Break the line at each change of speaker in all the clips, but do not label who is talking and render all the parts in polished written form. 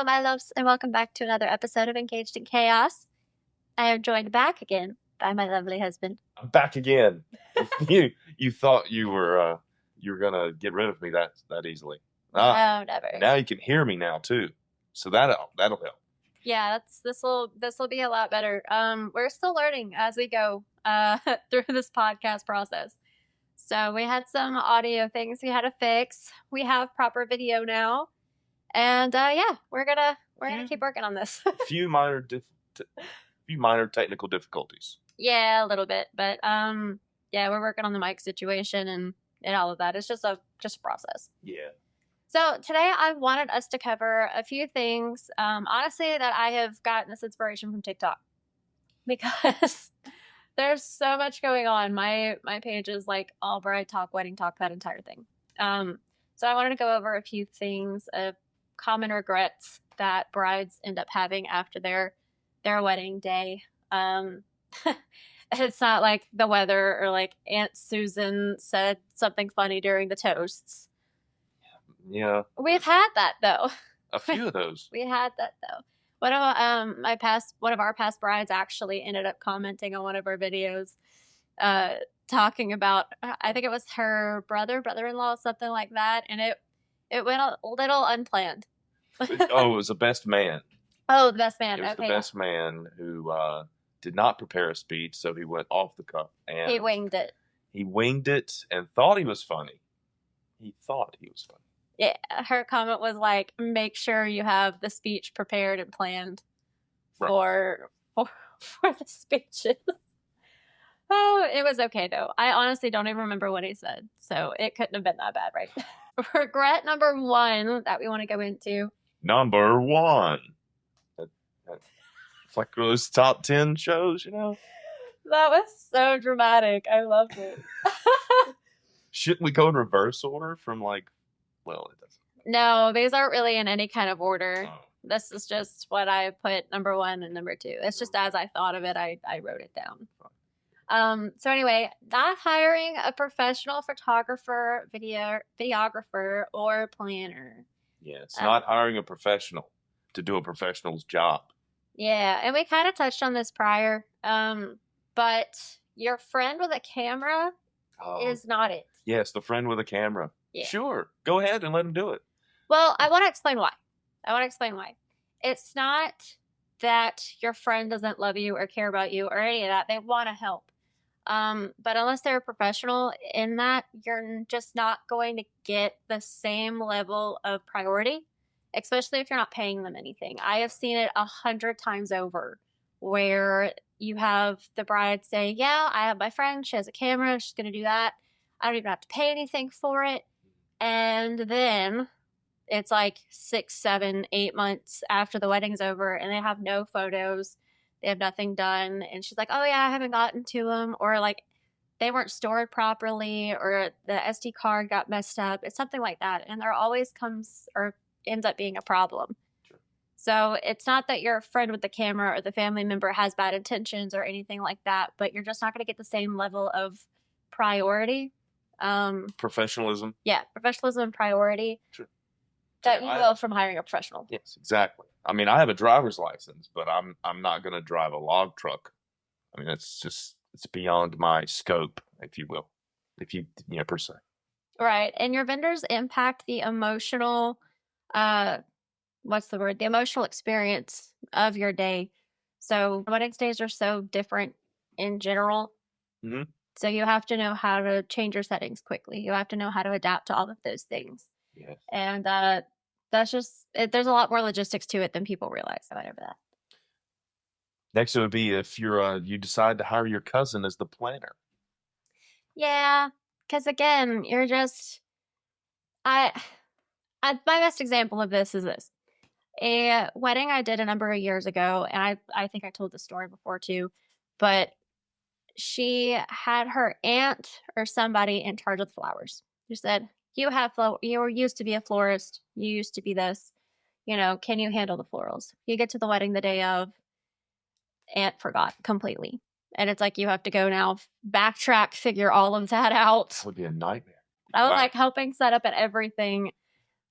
my loves, and welcome back to another episode of Engaged in Chaos. I am joined back again by my lovely husband.
I'm back again. You thought you were gonna get rid of me that easily.
No, never.
Now you can hear me now too, so that'll help.
Yeah, this will be a lot better. We're still learning as we go through this podcast process. So we had some audio things we had to fix. We have proper video now, and we're gonna keep working on this.
A few minor technical difficulties.
Yeah, a little bit, but we're working on the mic situation and all of that. It's just a process.
Yeah.
So today I wanted us to cover a few things, honestly, that I have gotten this inspiration from TikTok, because there's so much going on. My page is like all bride talk, wedding talk, that entire thing. So I wanted to go over a few things of common regrets that brides end up having after their wedding day. It's not like the weather or like Aunt Susan said something funny during the toasts.
Yeah.
We've had that though.
A few of those.
We had that though. One of our past brides actually ended up commenting on one of our videos, talking about, I think it was her brother-in-law, something like that, and it went a little unplanned.
Oh, it was the best man.
Oh, the best man.
It was the best man who did not prepare a speech, so he went off the cuff and
he winged it.
He winged it and thought he was funny. He thought he was funny.
Yeah, her comment was like, make sure you have the speech prepared and planned for the speeches. Oh, it was okay though. I honestly don't even remember what he said, so it couldn't have been that bad, right? Regret number 1 that we want to go into.
Number 1. It's like those top 10 shows, you know?
That was so dramatic. I loved it.
Shouldn't we go in reverse order from like... Well, it doesn't.
No, these aren't really in any kind of order.
Oh.
This is just what I put number 1 and number 2. It's just as I thought of it, I wrote it down. So anyway, not hiring a professional photographer, videographer, or planner.
Yeah, it's not hiring a professional to do a professional's job.
Yeah, and we kind of touched on this prior, but your friend with a camera is not it.
Yes, the friend with a camera.
Yeah.
Sure, go ahead and let him do it.
Well, I want to explain why. It's not that your friend doesn't love you or care about you or any of that. They want to help. But unless they're a professional in that, you're just not going to get the same level of priority, especially if you're not paying them anything. I have seen it 100 times over where you have the bride say, yeah, I have my friend. She has a camera. She's going to do that. I don't even have to pay anything for it. And then it's like 6, 7, 8 months after the wedding's over and they have no photos. They have nothing done. And she's like, oh yeah, I haven't gotten to them. Or like they weren't stored properly or the SD card got messed up. It's something like that. And there always comes or ends up being a problem.
Sure.
So it's not that your friend with the camera or the family member has bad intentions or anything like that, but you're just not going to get the same level of priority.
Professionalism.
Yeah, professionalism and priority.
Sure.
That you will from hiring a professional.
Yes, exactly. I mean, I have a driver's license, but I'm not going to drive a log truck. I mean, it's beyond my scope, if you will, per se.
Right, and your vendors impact the emotional, the emotional experience of your day. So wedding days are so different in general.
Mm-hmm.
So you have to know how to change your settings quickly. You have to know how to adapt to all of those things.
Yes.
And that's just, there's a lot more logistics to it than people realize. Whatever that.
Next, it would be if you decide to hire your cousin as the planner.
Yeah, because again, you're just, my best example of this is this. A wedding I did a number of years ago, and I think I told the story before too, but she had her aunt or somebody in charge of the flowers. She said, you were used to be a florist. You used to be this, can you handle the florals? You get to the wedding the day of, aunt forgot completely. And it's like, you have to go now, backtrack, figure all of that out.
That would be a nightmare.
I was like helping set up and everything.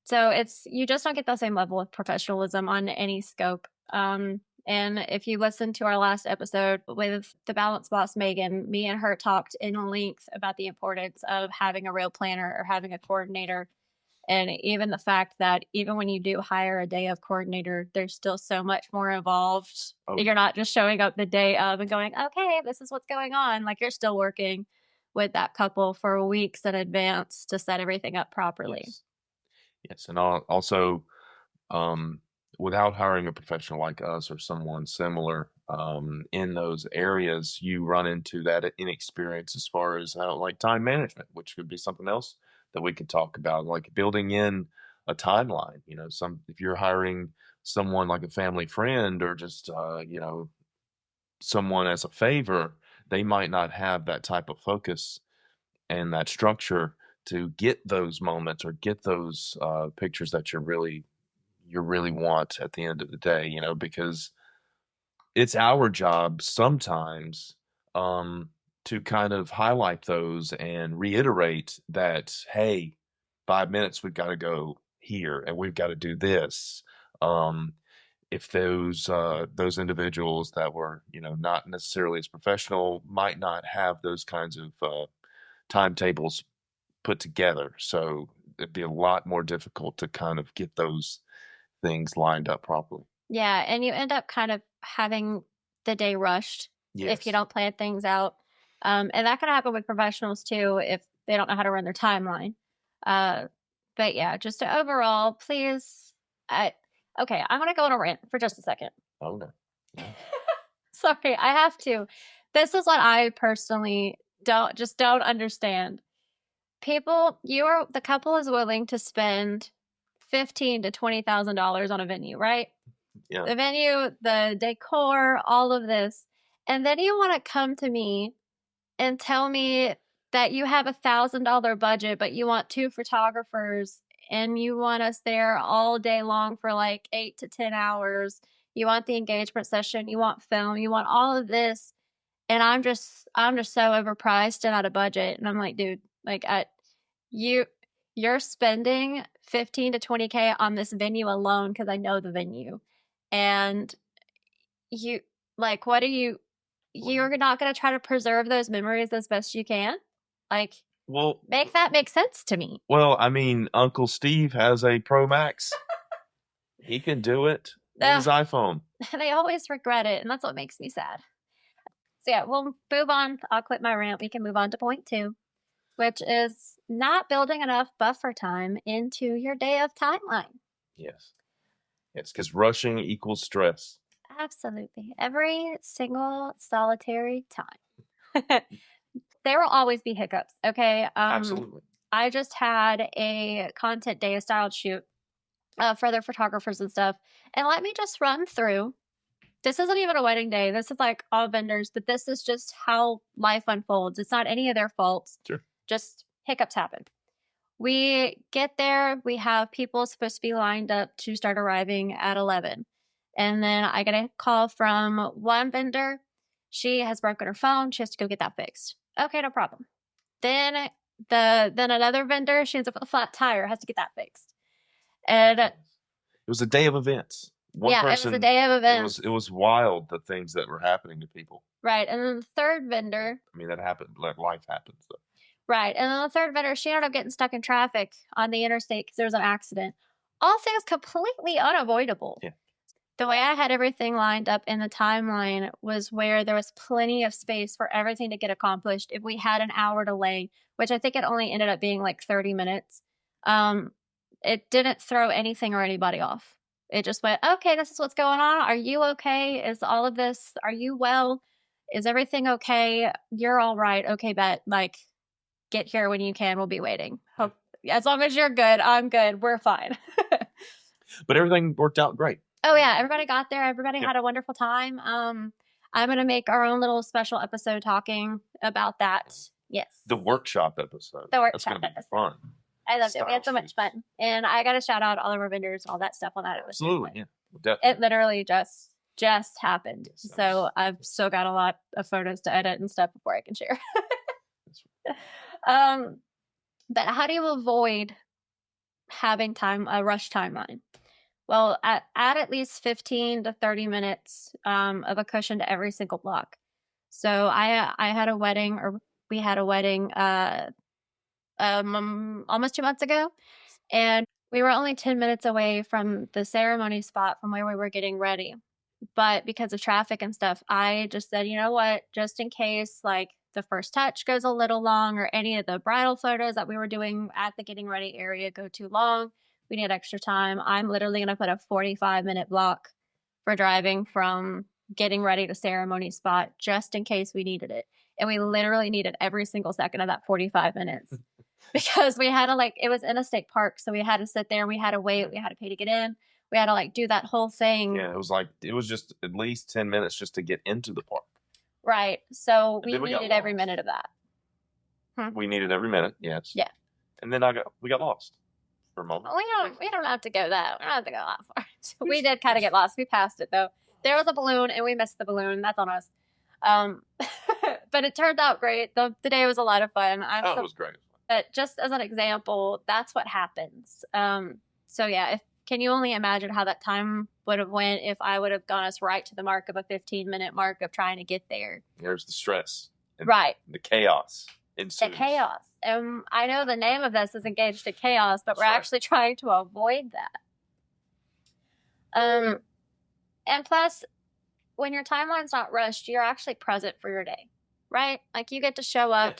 So you just don't get the same level of professionalism on any scope. And if you listen to our last episode with the balance boss Megan, me and her talked in length about the importance of having a real planner or having a coordinator. And even the fact that even when you do hire a day of coordinator, there's still so much more involved.
Oh,
You're not just showing up the day of and going, okay, this is what's going on. Like, you're still working with that couple for weeks in advance to set everything up properly.
yes. Yes, and also, um, without hiring a professional like us or someone similar in those areas, you run into that inexperience as far as like time management, which could be something else that we could talk about, like building in a timeline. You know, if you're hiring someone like a family friend or just someone as a favor, they might not have that type of focus and that structure to get those moments or get those pictures that you really want at the end of the day, because it's our job sometimes to kind of highlight those and reiterate that, hey, 5 minutes, we've got to go here and we've got to do this. If those individuals that were, not necessarily as professional might not have those kinds of timetables put together. So it'd be a lot more difficult to kind of get those things lined up properly.
Yeah, and you end up kind of having the day rushed if you
Yes.
don't plan things out. And that can happen with professionals too if they don't know how to run their timeline. But yeah, just overall, please. Okay, I'm going to go on a rant for just a second.
Oh no. No.
Sorry, I have to. This is what I personally don't understand. The couple is willing to spend $15,000 to $20,000 on a venue, right?
Yeah.
The venue, the decor, all of this. And then you want to come to me and tell me that you have $1,000 budget, but you want 2 photographers and you want us there all day long for like 8 to 10 hours. You want the engagement session, you want film, you want all of this. And I'm just so overpriced and out of budget. And I'm like, dude, like you you're spending 15 to 20K on this venue alone because I know the venue. And you like what are you're not going to try to preserve those memories as best you can? Like,
Well,
make that make sense to me.
well, I mean, Uncle Steve has a Pro Max. He can do it with his iPhone.
They always regret it, and that's what makes me sad. So yeah, we'll move on. I'll quit my rant. We can move on to point 2, which is not building enough buffer time into your day of timeline.
Yes. Yes, because rushing equals stress.
Absolutely. Every single solitary time. There will always be hiccups, okay?
Absolutely.
I just had a content day, a styled shoot for other photographers and stuff. And let me just run through. This isn't even a wedding day. This is like all vendors, but this is just how life unfolds. It's not any of their faults.
Sure.
Just hiccups happen. We get there. We have people supposed to be lined up to start arriving at 11. And then I get a call from one vendor. She has broken her phone. She has to go get that fixed. Okay, no problem. Then another vendor, she ends up with a flat tire, has to get that fixed. And
It was a day of events.
it was a day of events.
It was wild, the things that were happening to people.
Right. And then the third vendor.
I mean, that happened. Like, life happens. Though.
Right. And then the third vendor, she ended up getting stuck in traffic on the interstate because there was an accident. All things completely unavoidable.
Yeah.
The way I had everything lined up in the timeline was where there was plenty of space for everything to get accomplished. If we had an hour delay, which I think it only ended up being like 30 minutes, it didn't throw anything or anybody off. It just went, okay, this is what's going on. Are you okay? Is all of this, are you well? Is everything okay? You're all right. Okay, bet. Like, get here when you can. We'll be waiting. Hope, as long as you're good, I'm good. We're fine.
But everything worked out great.
Oh yeah, everybody got there. Everybody had a wonderful time. I'm going to make our own little special episode talking about that. Yes.
The workshop episode.
The workshop
That's going to be
episode.
fun.
I loved it. We had so much fun. And I got to shout out all of our vendors and all that stuff on that. It was
Absolutely, yeah. Definitely.
It literally just happened.
Yes,
so I've still got a lot of photos to edit and stuff before I can share. But how do you avoid having a rush timeline. Well, at least 15 to 30 minutes of a cushion to every single block. So I had a wedding, or we had a wedding almost 2 months ago, and we were only 10 minutes away from the ceremony spot from where we were getting ready. But because of traffic and stuff, I just said, you know what, just in case like the first touch goes a little long or any of the bridal photos that we were doing at the getting ready area go too long, we need extra time. I'm literally going to put a 45-minute block for driving from getting ready to ceremony spot just in case we needed it. And we literally needed every single second of that 45 minutes because we had to like, it was in a state park. So we had to sit there, we had to wait, we had to pay to get in. We had to like do that whole thing.
Yeah, it was just at least 10 minutes just to get into the park.
Right. So
And
we
then we got
needed every
lost.
minute of that.
We needed every minute, yes.
Yeah.
And then we got lost for a moment.
We don't have to go that. We don't have to go that far. We did kind of get lost. We passed it though. There was a balloon and we missed the balloon. That's on us. But it turned out great. The day was a lot of fun.
It was great.
But just as an example, that's what happens. So yeah, can you only imagine how that time would have went if I would have gone us right to the mark of a 15-minute mark of trying to get there?
There's the stress. And
right.
The chaos ensues.
The chaos. I know the name of this is Engaged to Chaos, but we're actually trying to avoid that. And plus, when your timeline's not rushed, you're actually present for your day, right? Like you get to show up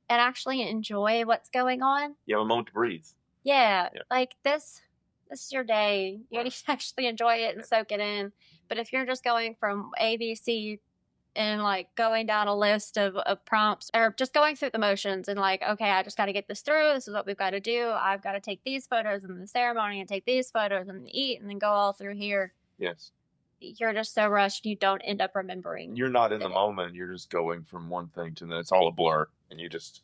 and actually enjoy what's going on.
You have a moment to breathe.
Yeah. Like this is your day. You need to actually enjoy it and soak it in. But if you're just going from A, B, C, and like going down a list of prompts or just going through the motions and like, okay, I just got to get this through. This is what we've got to do. I've got to take these photos in the ceremony and take these photos and eat and then go all through here.
Yes.
You're just so rushed. You don't end up remembering.
You're not in the moment. You're just going from one thing to another. It's all a blur. And you just,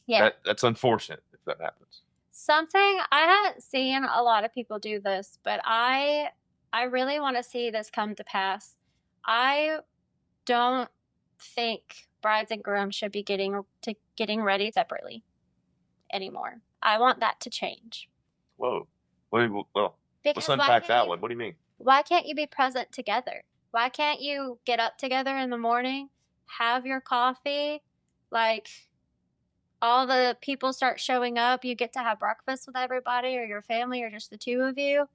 yeah.
That's unfortunate if that happens.
Something I haven't seen a lot of people do this, but I really want to see this come to pass. I don't think brides and grooms should be getting ready separately anymore. I want that to change.
Whoa. Well, let's unpack that one. What do you mean?
Why can't you be present together? Why can't you get up together in the morning, have your coffee, like all the people start showing up, you get to have breakfast with everybody or your family or just the two of you.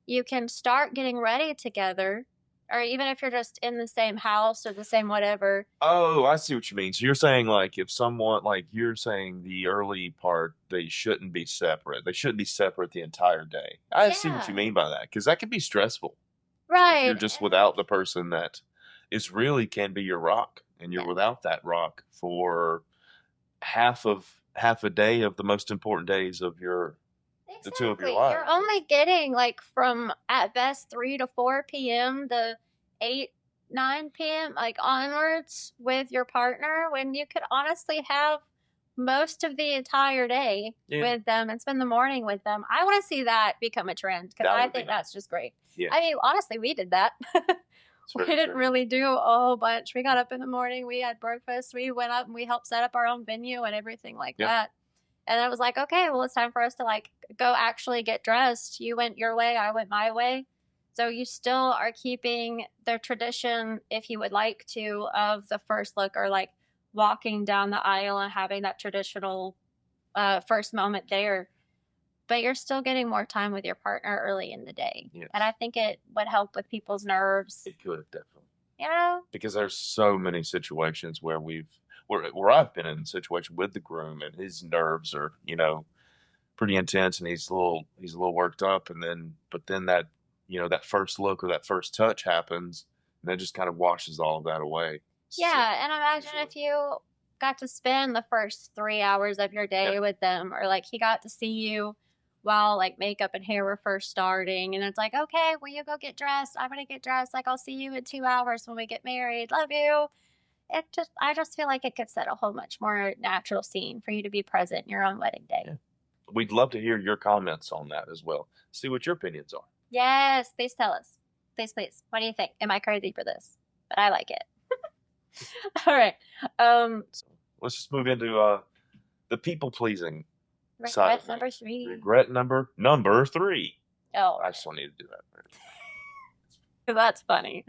You can start getting ready together. Or even if you're just in the same house or the same whatever.
Oh, I see what you mean. So you're saying like if someone, like you're saying the early part, they shouldn't be separate. They shouldn't be separate the entire day. I see what you mean by that because that can be stressful.
Right.
If you're just without the person that is really can be your rock and you're without that rock for half a day of the most important days of the two of your lives.
You're only getting like from at best 3 to 4 p.m. to 8, 9 p.m. like onwards with your partner when you could honestly have most of the entire day with them and spend the morning with them. I want to see that become a trend because I think that's just great. Yeah. I mean, honestly, we did that. We didn't really do a whole bunch. We got up in the morning, we had breakfast, we went up and we helped set up our own venue and everything like that. And I was like, okay, well, it's time for us to like go actually get dressed. You went your way, I went my way. So you still are keeping the tradition, if you would like to, of the first look or like walking down the aisle and having that traditional first moment there. But you're still getting more time with your partner early in the day. Yes. And I think it would help with people's nerves.
It could, definitely.
You know?
Because there's so many situations where where I've been in a situation with the groom and his nerves are, pretty intense and he's a little worked up but then that, that first look or that first touch happens and that just kind of washes all of that away.
Yeah. And imagine if you got to spend the first 3 hours of your day with them or like he got to see you while like makeup and hair were first starting and it's like, okay, well, you go get dressed. I'm going to get dressed. Like I'll see you in 2 hours when we get married. Love you. I just feel like it could set a whole much more natural scene for you to be present in your own wedding day. Yeah.
We'd love to hear your comments on that as well. See what your opinions are.
Yes, please tell us. Please. What do you think? Am I crazy for this? But I like it. All right.
So let's just move into the people pleasing side
Regret
of
number
things.
3.
Regret number 3.
Oh,
I just don't need to do that.
that's funny.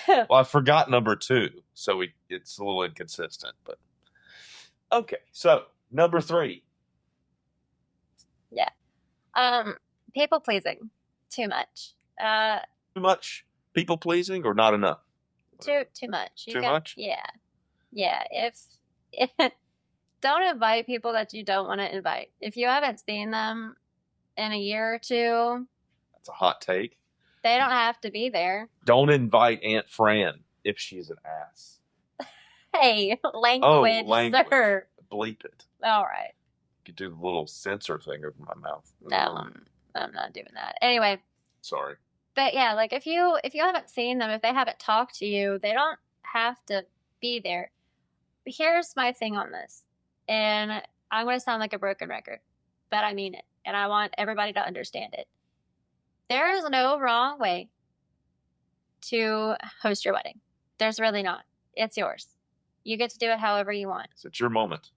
Well, I forgot number 2, so it's a little inconsistent, but okay. So number 3.
Yeah. People pleasing. Too much.
Too much people pleasing or not enough?
Too much.
Too much?
Yeah. Yeah. If don't invite people that you don't want to invite. If you haven't seen them in a year or two,
That's a hot take.
they don't have to be there.
Don't invite Aunt Fran if she's an ass.
Hey, language,
language.
sir.
Bleep it.
All right.
You could do the little censor thing over my mouth.
No, I'm not doing that. Anyway.
Sorry.
But yeah, like if you haven't seen them, if they haven't talked to you, they don't have to be there. But here's my thing on this. And I'm going to sound like a broken record, but I mean it. And I want everybody to understand it. There is no wrong way to host your wedding. There's really not. It's yours. You get to do it however you want.
It's your moment.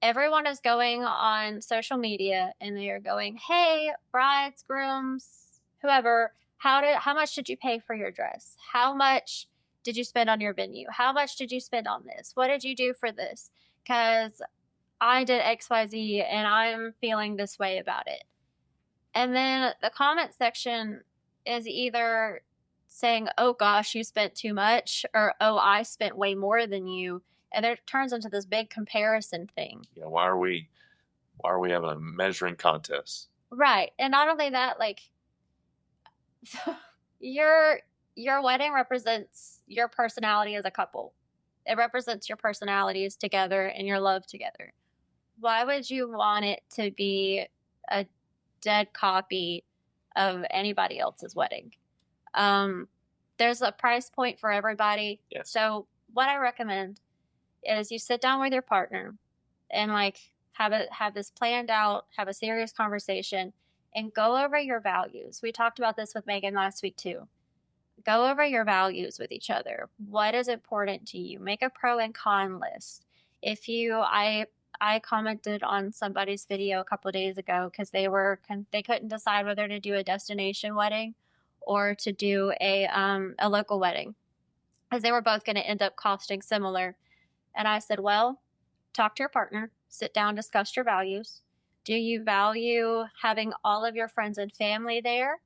Everyone is going on social media and they are going, hey, brides, grooms, whoever, how much did you pay for your dress? How much did you spend on your venue? How much did you spend on this? What did you do for this? Because I did XYZ and I'm feeling this way about it. And then the comment section is either saying, oh gosh, you spent too much, or oh, I spent way more than you. And it turns into this big comparison thing.
Yeah, why are we having a measuring contest?
Right. And not only that, like your wedding represents your personality as a couple. It represents your personalities together and your love together. Why would you want it to be a dead copy of anybody else's wedding? There's a price point for everybody.
Yes.
So what I recommend is you sit down with your partner and like have this planned out, have a serious conversation, and go over your values. We talked about this with Megan last week too. Go over your values with each other. What is important to you? Make a pro and con list. I commented on somebody's video a couple of days ago because they couldn't decide whether to do a destination wedding or to do a local wedding, because they were both going to end up costing similar. And I said, well, talk to your partner, sit down, discuss your values. Do you value having all of your friends and family there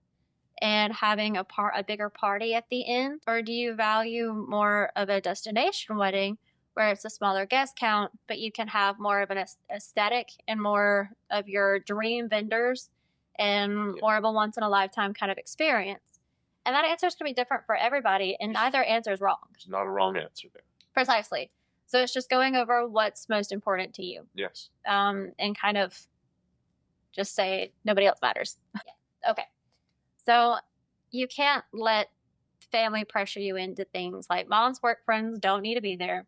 and having a bigger party at the end? Or do you value more of a destination wedding where it's a smaller guest count, but you can have more of an aesthetic and more of your dream vendors and more of a once in a lifetime kind of experience? And that answer is going to be different for everybody, and neither answer is wrong.
There's not a wrong answer there.
Precisely. So it's just going over what's most important to you.
Yes.
And kind of just say nobody else matters. Yeah. Okay. So you can't let family pressure you into things like mom's work friends don't need to be there.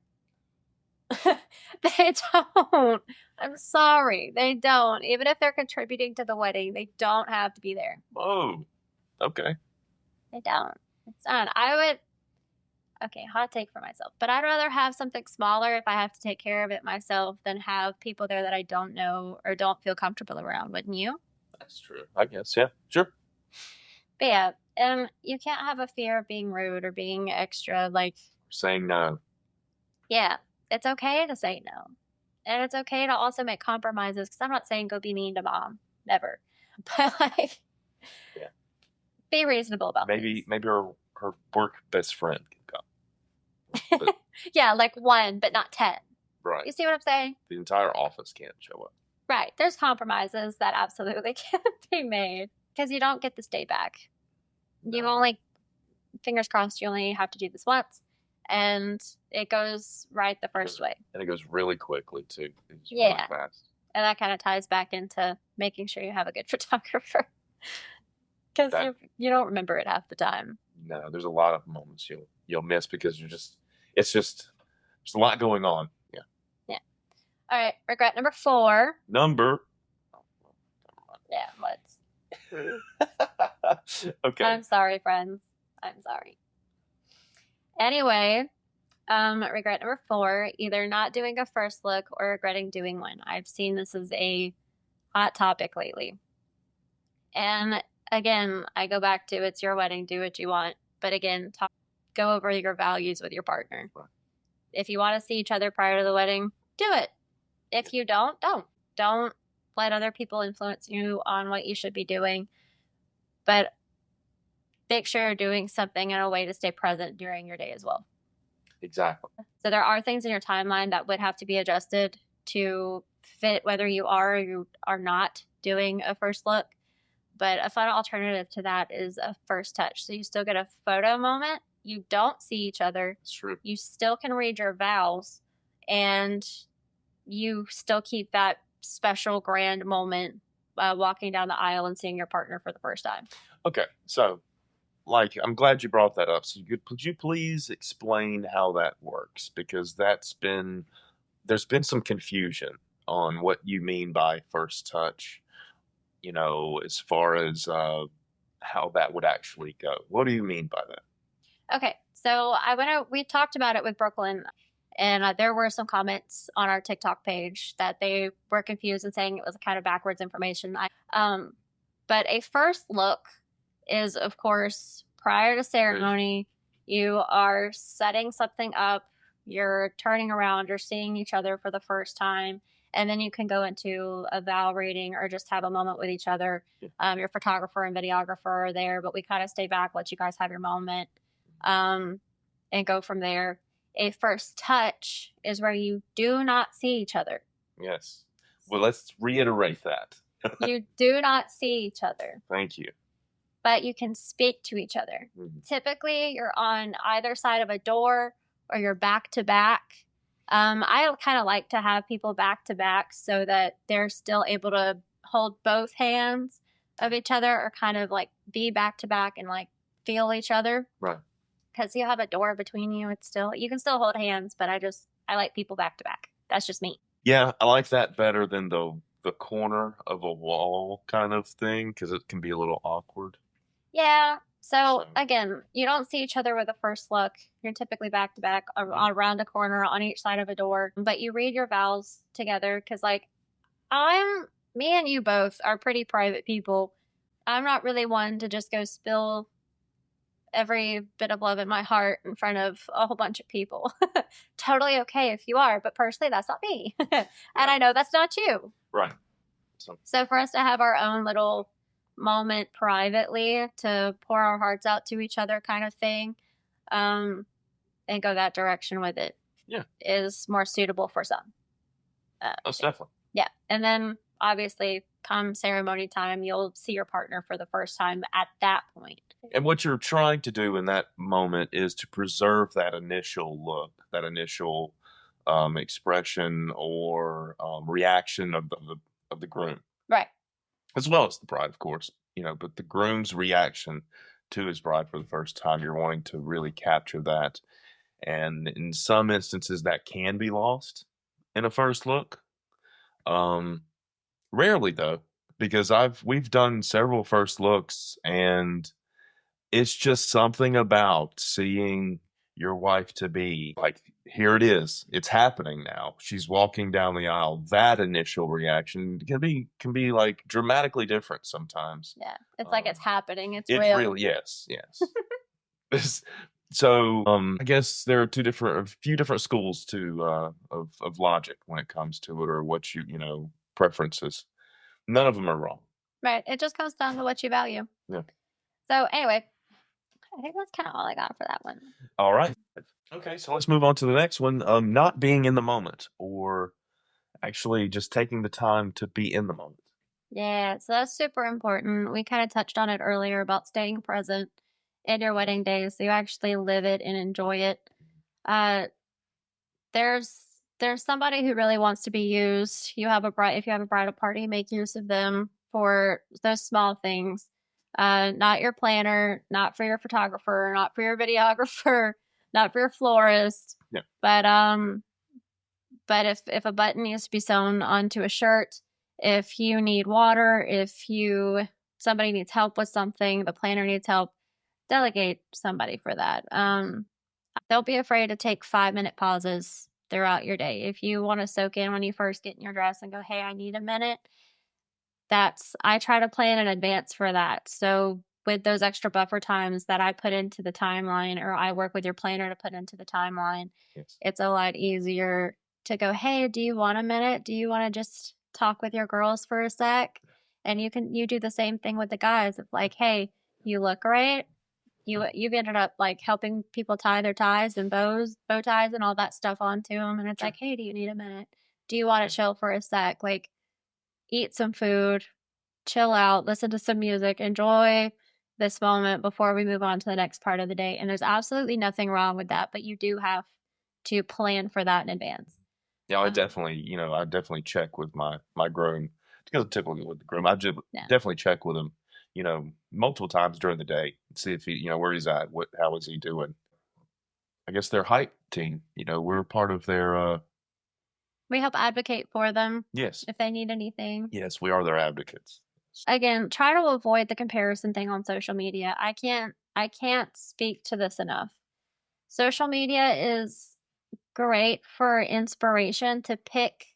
They don't. I'm sorry. They don't. Even if they're contributing to the wedding, they don't have to be there.
Oh, okay.
They don't. It's not. Okay, hot take for myself. But I'd rather have something smaller if I have to take care of it myself than have people there that I don't know or don't feel comfortable around, wouldn't you?
That's true. I guess, yeah. Sure.
But yeah, you can't have a fear of being rude or being extra, like...
Saying no.
Yeah, it's okay to say no. And it's okay to also make compromises, because I'm not saying go be mean to mom. Never. But, like...
Yeah.
Be reasonable about
Maybe her work best friend can come.
But, yeah, like 1, but not 10.
Right.
You see what I'm saying?
The entire office can't show up.
Right. There's compromises that absolutely can be made, because you don't get this day back. No. You only, fingers crossed, you only have to do this once, and it goes right the first way. And
it goes really quickly, too. It's
really
fast.
And that kind of ties back into making sure you have a good photographer. Because you don't remember it half the time.
No, there's a lot of moments you'll miss because it's just there's a lot going on. Yeah.
Yeah. All right. Regret number 4. Yeah. Let's.
Okay.
I'm sorry, friends. I'm sorry. Anyway, Regret number 4, either not doing a first look or regretting doing one. I've seen this as a hot topic lately. And again, I go back to it's your wedding, do what you want. But again, go over your values with your partner. If you want to see each other prior to the wedding, do it. If you don't, don't. Don't let other people influence you on what you should be doing. But make sure you're doing something in a way to stay present during your day as well.
Exactly.
So there are things in your timeline that would have to be adjusted to fit whether you are or you are not doing a first look. But a fun alternative to that is a first touch. So you still get a photo moment. You don't see each other.
That's true.
You still can read your vows, and you still keep that special grand moment walking down the aisle and seeing your partner for the first time.
Okay, so like I'm glad you brought that up. So could you please explain how that works? Because there's been some confusion on what you mean by first touch, as far as how that would actually go. What do you mean by that?
Okay, so we talked about it with Brooklyn, and there were some comments on our TikTok page that they were confused and saying it was kind of backwards information. But a first look is, of course, prior to ceremony. You are setting something up, you're turning around, you're seeing each other for the first time, and then you can go into a vow reading or just have a moment with each other. Your photographer and videographer are there, but we kind of stay back, let you guys have your moment, and go from there. A first touch is where you do not see each other.
Yes. Well, let's reiterate that.
You do not see each other.
Thank you.
But you can speak to each other. Mm-hmm. Typically, you're on either side of a door or you're back to back. I kind of like to have people back to back so that they're still able to hold both hands of each other or kind of like be back to back and like feel each other.
Right.
Because you have a door between you. You can still hold hands, but I like people back to back. That's just me.
Yeah, I like that better than the corner of a wall kind of thing because it can be a little awkward.
Yeah. So again, you don't see each other with a first look. You're typically back to back around a corner on each side of a door, but you read your vows together because me and you both are pretty private people. I'm not really one to just go spill every bit of love in my heart in front of a whole bunch of people. Totally okay if you are, but personally, that's not me. And I know that's not you.
Right.
So for us to have our own little moment privately to pour our hearts out to each other kind of thing, and go that direction with it, is more suitable for some.
Most definitely.
Yeah. And then obviously come ceremony time, you'll see your partner for the first time at that point.
And what you're trying to do in that moment is to preserve that initial look, that initial expression or reaction of the groom.
Right.
As well as the bride, of course, but the groom's reaction to his bride for the first time, you're wanting to really capture that. And in some instances that can be lost in a first look. Rarely though, because we've done several first looks and it's just something about seeing your wife to be like, here it is, it's happening now, she's walking down the aisle. That initial reaction can be like dramatically different sometimes.
Yeah, it's like it's happening, it's
real. Really, yes. So I guess there are a few different schools of logic when it comes to it, or what preferences. None of them are wrong.
Right. It just comes down to what you value.
Yeah.
So anyway, I think that's kind of all I got for that one.
All right. Okay, so let's move on to the next one. Not being in the moment, or actually just taking the time to be in the moment.
Yeah, so that's super important. We kind of touched on it earlier about staying present in your wedding day, so you actually live it and enjoy it. There's somebody who really wants to be used. If you have a bridal party, make use of them for those small things. Not your planner, not for your photographer, not for your videographer, not for your florist.
Yeah.
But if a button needs to be sewn onto a shirt, if you need water, somebody needs help with something, the planner needs help, delegate somebody for that. Don't be afraid to take 5-minute pauses throughout your day. If you want to soak in when you first get in your dress and go, hey, I need a minute, I try to plan in advance for that. So with those extra buffer times that I put into the timeline, or I work with your planner to put into the timeline,
Yes.
it's a lot easier to go, hey, do you want a minute? Do you want to just talk with your girls for a sec? And you do the same thing with the guys. It's like, hey, you look great. You've ended up like helping people tie their ties and bow ties and all that stuff onto them. And it's
Sure.
like, hey, do you need a minute? Do you want to chill for a sec? Like, eat some food, chill out, listen to some music, enjoy this moment before we move on to the next part of the day. And there's absolutely nothing wrong with that, but you do have to plan for that in advance.
Yeah,
Um,
I definitely check with my groom because typically with the groom, I just
yeah.
definitely check with him, multiple times during the day, see if he, where he's at, how is he doing. I guess their hype team, we're part of their,
We help advocate for them
yes,
if they need anything.
yes, we are their advocates.
Again, try to avoid the comparison thing on social media. I can't speak to this enough. Social media is great for inspiration to pick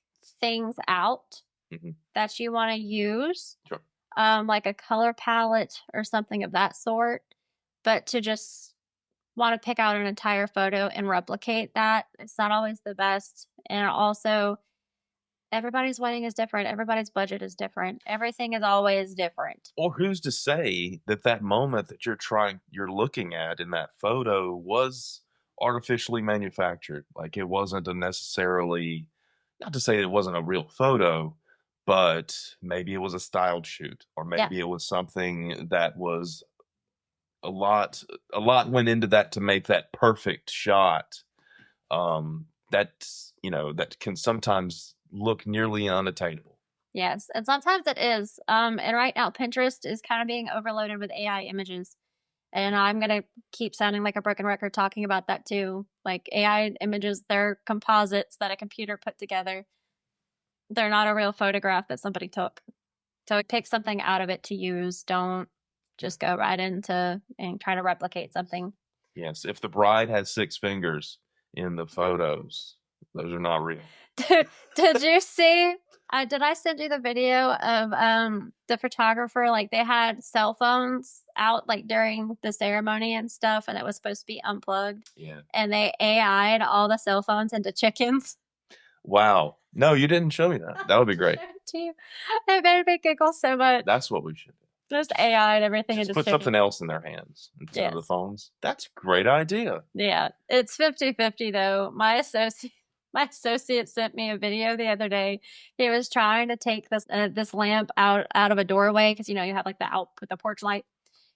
things out
Hmm.
that you want to use,
Sure.
like a color palette or something of that sort. But to just want to pick out an entire photo and replicate that, it's not always the best. And also, everybody's wedding is different. Everybody's budget is different. Everything is always different.
Or who's to say that that moment that you're looking at in that photo was artificially manufactured? Like it wasn't a necessarily, not to say it wasn't a real photo, but maybe it was a styled shoot, or
Yeah.
maybe it was something that was a lot went into that to make that perfect shot. That can sometimes look nearly unattainable.
Yes. And sometimes it is. And right now, Pinterest is kind of being overloaded with AI images. And I'm going to keep sounding like a broken record talking about that too. Like AI images, they're composites that a computer put together. They're not a real photograph that somebody took. So pick something out of it to use. Don't just go right into and try to replicate something.
Yes, if the bride has 6 fingers in the photos, those are not real.
Did you see? Did I send you the video of the photographer? Like they had cell phones out like during the ceremony and stuff, and it was supposed to be unplugged.
Yeah.
And they AI'd all the cell phones into chickens.
Wow. No, you didn't show me that. That would be great.
It made me giggle so much.
That's what we should do.
Just AI and everything
Just
into
put
chickens.
something else in their hands instead of the
Yes.
phones. That's a great idea.
Yeah, it's 50-50 though. My associate sent me a video the other day. He was trying to take this lamp out of a doorway because you have like the porch light.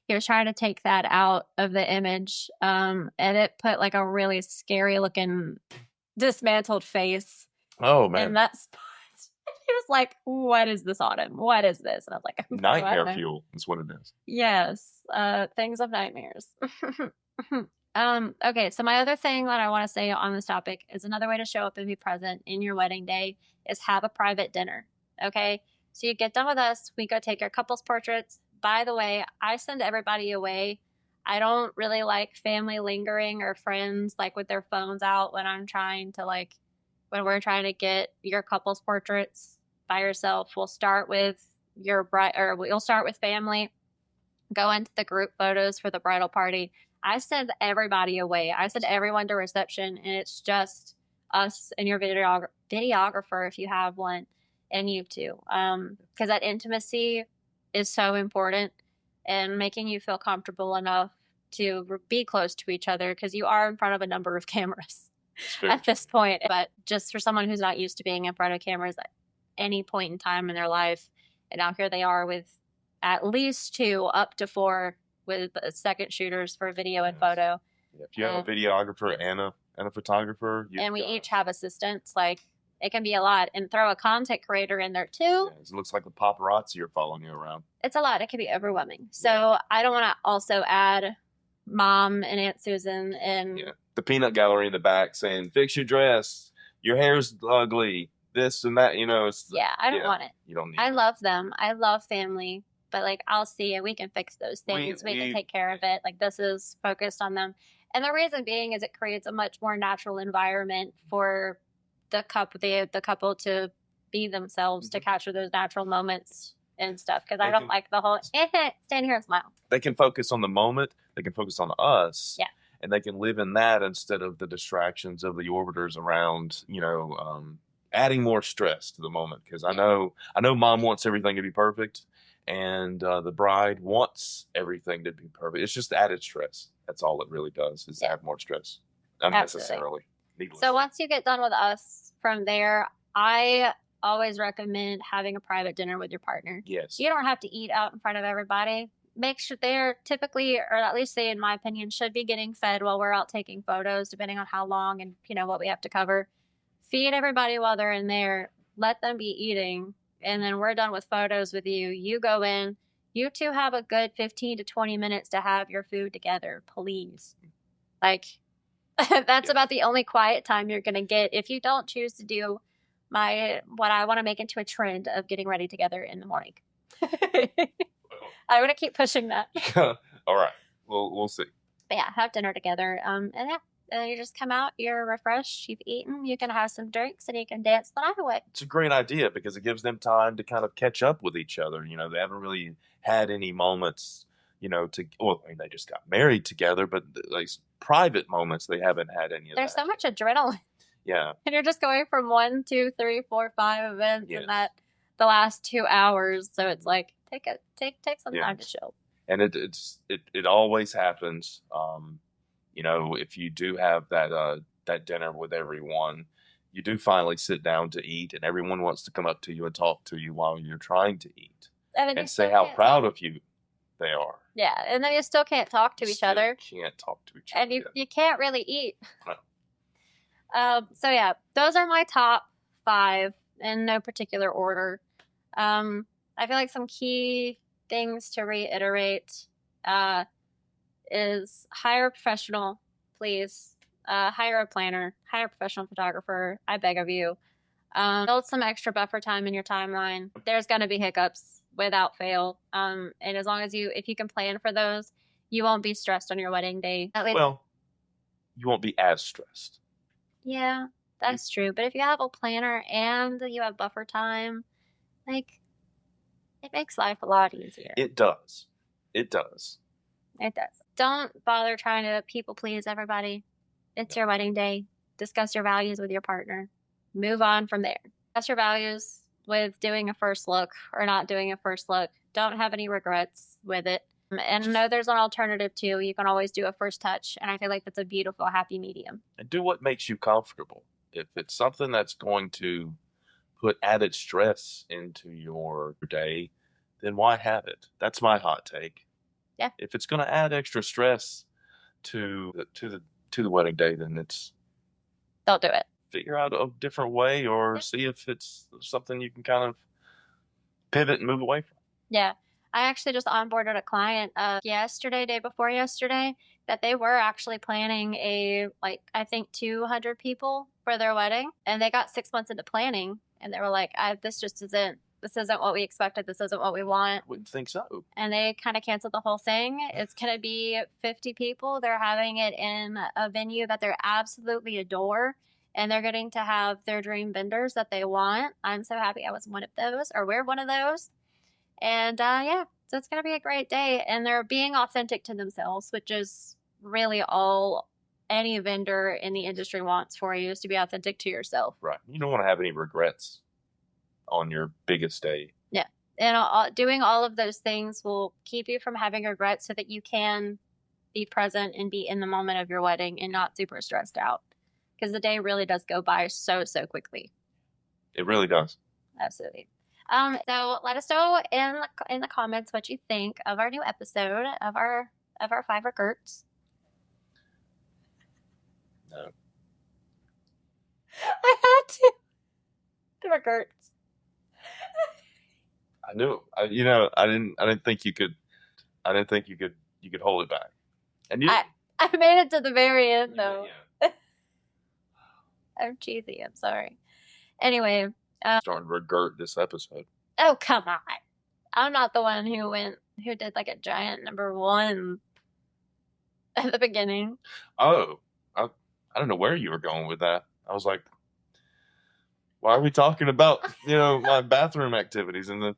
He was trying to take that out of the image, and it put like a really scary looking dismantled face
Oh
in
man,
that spot. He was like, "What is this on him? What is this?" And I was like,
nightmare fuel is what it is.
Yes, things of nightmares. Okay, so my other thing that I want to say on this topic is another way to show up and be present in your wedding day is have a private dinner. Okay, so you get done with us, we go take your couples portraits. By the way, I send everybody away. I don't really like family lingering or friends like with their phones out when we're trying to get your couples portraits by yourself. We'll start with your bride, or we'll start with family, go into the group photos for the bridal party. I send everybody away. I send everyone to reception, and it's just us and your videographer if you have one, and you two. Because that intimacy is so important, and making you feel comfortable enough to be close to each other because you are in front of a number of cameras at this point. But just for someone who's not used to being in front of cameras at any point in time in their life, and now here they are with at least 2 up to 4 with second shooters for video and photo.
Yeah, if you have a videographer and a photographer,
and we each have assistants, like it can be a lot. And throw a content creator in there too.
Yeah, it looks like the paparazzi are following you around.
It's a lot. It can be overwhelming. So I don't want to also add Mom and Aunt Susan and
the peanut gallery in the back saying, "Fix your dress. Your hair's ugly. This and that."
I don't want it.
You don't need.
I love them. I love family. But like I'll see it. We can fix those things. We can take care of it. Like this is focused on them. And the reason being is it creates a much more natural environment for the couple to be themselves, to capture those natural moments and stuff. Because I don't like the whole stand here and smile.
They can focus on the moment. They can focus on us.
Yeah.
And they can live in that instead of the distractions of the orbiters around, adding more stress to the moment. Because I know mom wants everything to be perfect, and the bride wants everything to be perfect. It's just added stress. That's all it really does, is add more stress unnecessarily.
So once you get done with us from there, I always recommend having a private dinner with your partner.
Yes.
You don't have to eat out in front of everybody. Make sure they're typically, or at least they, in my opinion, should be getting fed while we're out taking photos, depending on how long and what we have to cover. Feed everybody while they're in there. Let them be eating. And then we're done with photos with you. You go in. You two have a good 15 to 20 minutes to have your food together, please. That's about the only quiet time you're going to get if you don't choose to do what I want to make into a trend of getting ready together in the morning. I want to keep pushing that.
All right. We'll see.
But yeah, have dinner together. And you just come out, you're refreshed, you've eaten, you can have some drinks, and you can dance the night away.
It's a great idea because it gives them time to kind of catch up with each other. They haven't really had any moments, they just got married together, but like private moments, they haven't had any of
There's
that.
so much adrenaline.
Yeah.
And you're just going from 1, 2, 3, 4, 5 events in the last 2 hours. So it's like, take some time to chill.
And it always happens. If you do have that dinner with everyone, you do finally sit down to eat, and everyone wants to come up to you and talk to you while you're trying to eat, and say how proud of you they are.
Yeah, and then you still can't talk to each other.
Can't talk to each other.
And you can't really eat.
No.
So yeah, those are my top 5 in no particular order. I feel like some key things to reiterate is hire a professional, please. Hire a planner, hire a professional photographer. I beg of you. Build some extra buffer time in your timeline. There's going to be hiccups without fail. And as long as if you can plan for those, you won't be stressed on your wedding day.
Well, you won't be as stressed.
Yeah, that's true. But if you have a planner and you have buffer time, it makes life a lot easier.
It does.
Don't bother trying to people please everybody. It's your wedding day. Discuss your values with your partner. Move on from there. Discuss your values with doing a first look or not doing a first look. Don't have any regrets with it. And know there's an alternative too. You can always do a first touch. And I feel like that's a beautiful, happy medium.
And do what makes you comfortable. If it's something that's going to put added stress into your day, then why have it? That's my hot take.
Yeah.
If it's going to add extra stress to the wedding day, then
don't do it.
Figure out a different way, or see if it's something you can kind of pivot and move away from.
Yeah. I actually just onboarded a client day before yesterday, that they were actually planning I think 200 people for their wedding. And they got 6 months into planning, and they were like, this isn't what we expected. This isn't what we want.
Wouldn't think so.
And they kind of canceled the whole thing. It's going to be 50 people. They're having it in a venue that they absolutely adore. And they're getting to have their dream vendors that they want. I'm so happy I was one of those, or we're one of those. And so it's going to be a great day. And they're being authentic to themselves, which is really all any vendor in the industry wants for you, is to be authentic to yourself.
Right. You don't want to have any regrets on your biggest day.
Yeah. And doing all of those things will keep you from having regrets, so that you can be present and be in the moment of your wedding and not super stressed out. Because the day really does go by so quickly.
It really does.
Absolutely. So let us know in the comments what you think of our new episode of our 5 regrets.
No.
I had to. The regrets.
I knew. I didn't think you could. I didn't think you could hold it back. And
I made it to the very end though.
Yeah.
I'm cheesy. I'm sorry. Anyway.
Starting to regret this episode.
Oh, come on. I'm not the one who did like a giant number 1. at the beginning.
Oh, I, I don't know where you were going with that. I was like, why are we talking about, my bathroom activities? And then,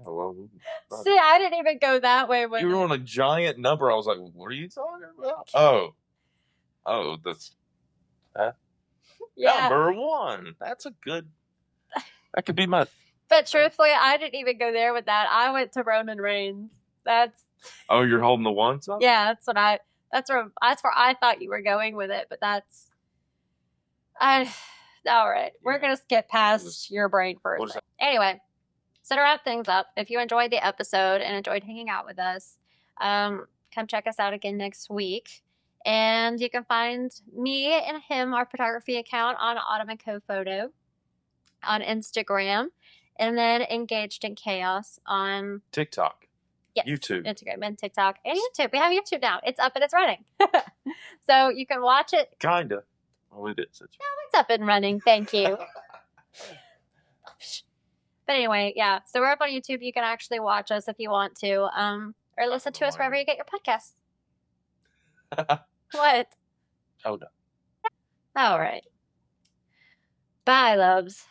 oh, well,
See, I didn't even go that way
you
with
were
it.
on a giant number. I was like, what are you talking about? Oh, that
Yeah.
number one. That could be my,
But truthfully, I didn't even go there with that. I went to Roman Reigns. That's
oh, you're holding the ones up?
yeah, that's where I thought you were going with it, but that's I all right. We're gonna skip past your brain for a second. Anyway, so to wrap things up, if you enjoyed the episode and enjoyed hanging out with us, come check us out again next week. And you can find me and him, our photography account, on Autumn and Co Photo on Instagram, and then Engaged in Chaos on
TikTok,
yes,
YouTube,
Instagram and TikTok and YouTube. We have YouTube now. It's up and it's running. So you can watch it.
Kinda. Oh, it is.
It's up and running. Thank you. But anyway, yeah. So we're up on YouTube. You can actually watch us if you want to, or listen to us wherever you get your podcasts. What?
Oh no.
All right. Bye, loves.